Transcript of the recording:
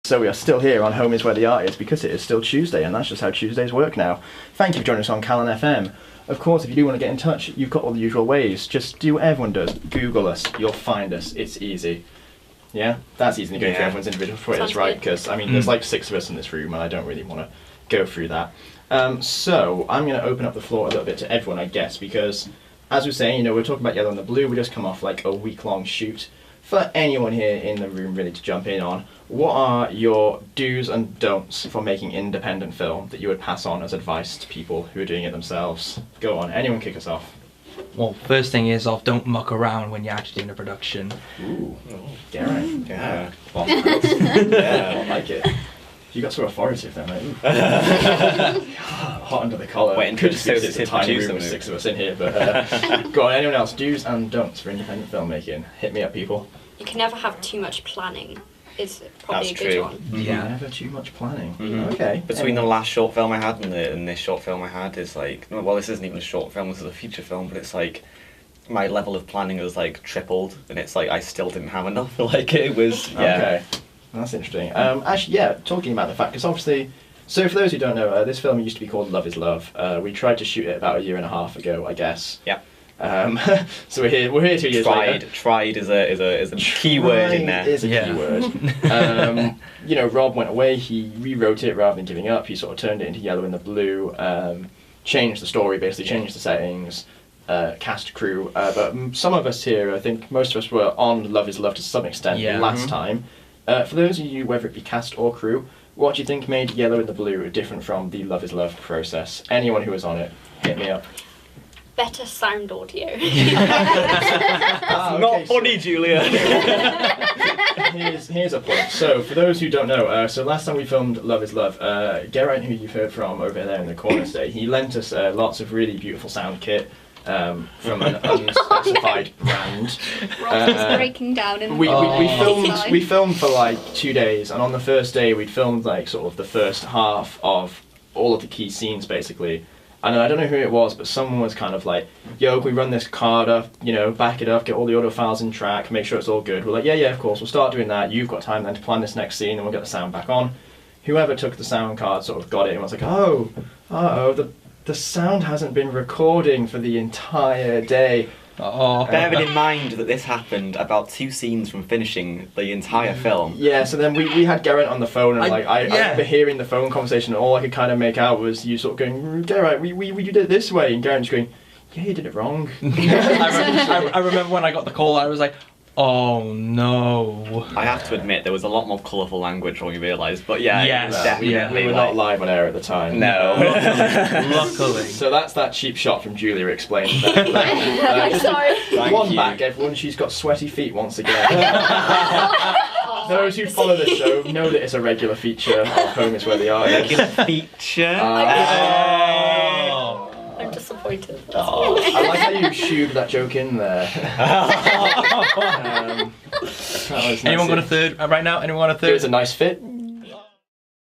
So we are still here on Home is Where the Art Is because it is still Tuesday, and that's just how Tuesdays work now. Thank you for joining us on Calon FM. Of course, if you do want to get in touch, you've got all the usual ways. Just do what everyone does. Google us. You'll find us. It's easy. Yeah? That's easy to go through everyone's individual Twitters, right? Because, I mean, there's like 6 of us in this room, and I don't really want to go through that. So I'm going to open up the floor a little bit to everyone, I guess, because, as we were saying, we're talking about Yellow and the Blue. We just come off like a week-long shoot. For anyone here in the room really to jump in on, what are your do's and don'ts for making independent film that you would pass on as advice to people who are doing it themselves? Go on, anyone kick us off. Well, first thing is, don't muck around when you're actually doing a production. Ooh, Geraint. Yeah. Well, yeah, I like it. You got so authoritative there, mate. Hot under the collar. Wait, Could just it's a tiny room with 6 of us in here, but go on, anyone else? Do's and don'ts for independent filmmaking. Hit me up, people. You can never have too much planning. It's probably That's a good true. one. Yeah. Never too much planning. Okay. Between the last short film I had and this short film I had is like, well, this isn't even a short film, this is a feature film, but it's like, my level of planning was like tripled, and it's like I still didn't have enough. Like it was, yeah. Okay. That's interesting. Actually, yeah, talking about the fact, because obviously, so for those who don't know, this film used to be called Love is Love. We tried to shoot it about 1.5 years ago, I guess. Yeah. So we're here 2 years later. Tried is a key word in there. Is a key word. Rob went away, he rewrote it rather than giving up, he sort of turned it into Yellow and the Blue, changed the story, basically changed the settings, cast crew, but some of us here, I think most of us were on Love is Love to some extent last time. For those of you, whether it be cast or crew, what do you think made Yellow and the Blue different from the Love is Love process? Anyone who was on it, hit me up. Better sound audio. Not funny, Julia. Here's a point. So, for those who don't know, so last time we filmed Love is Love, Geraint, who you've heard from over there in the corner today, he lent us lots of really beautiful sound kit. From an unspecified brand. Rob is breaking down in we filmed for like 2 days, and on the first day we'd filmed like sort of the first half of all of the key scenes basically. And I don't know who it was, but someone was kind of like, yo, can we run this card up, back it up, get all the audio files in track, make sure it's all good. We're like, yeah, of course, we'll start doing that. You've got time then to plan this next scene, and we'll get the sound back on. Whoever took the sound card sort of got it and was like, the sound hasn't been recording for the entire day. Bearing in mind that this happened about 2 scenes from finishing the entire film. Yeah, so then we had Geraint on the phone, and I remember hearing the phone conversation, and all I could kind of make out was you sort of going, Geraint, we did it this way, and Geraint just going, yeah, you did it wrong. I remember when I got the call, I was like, oh no. I have to admit, there was a lot more colourful language when we realised, but yeah, it was definitely we were not live on air at the time. No. Luckily. So that's that cheap shot from Julia explained. Sorry. One back, everyone, she's got sweaty feet once again. Those who follow this show know that it's a regular feature of Home is Where the Art Is. Regular feature? I'm disappointed. I like how you shooed that joke in there. Anyone got a third right now? Anyone got a third? It was a nice fit.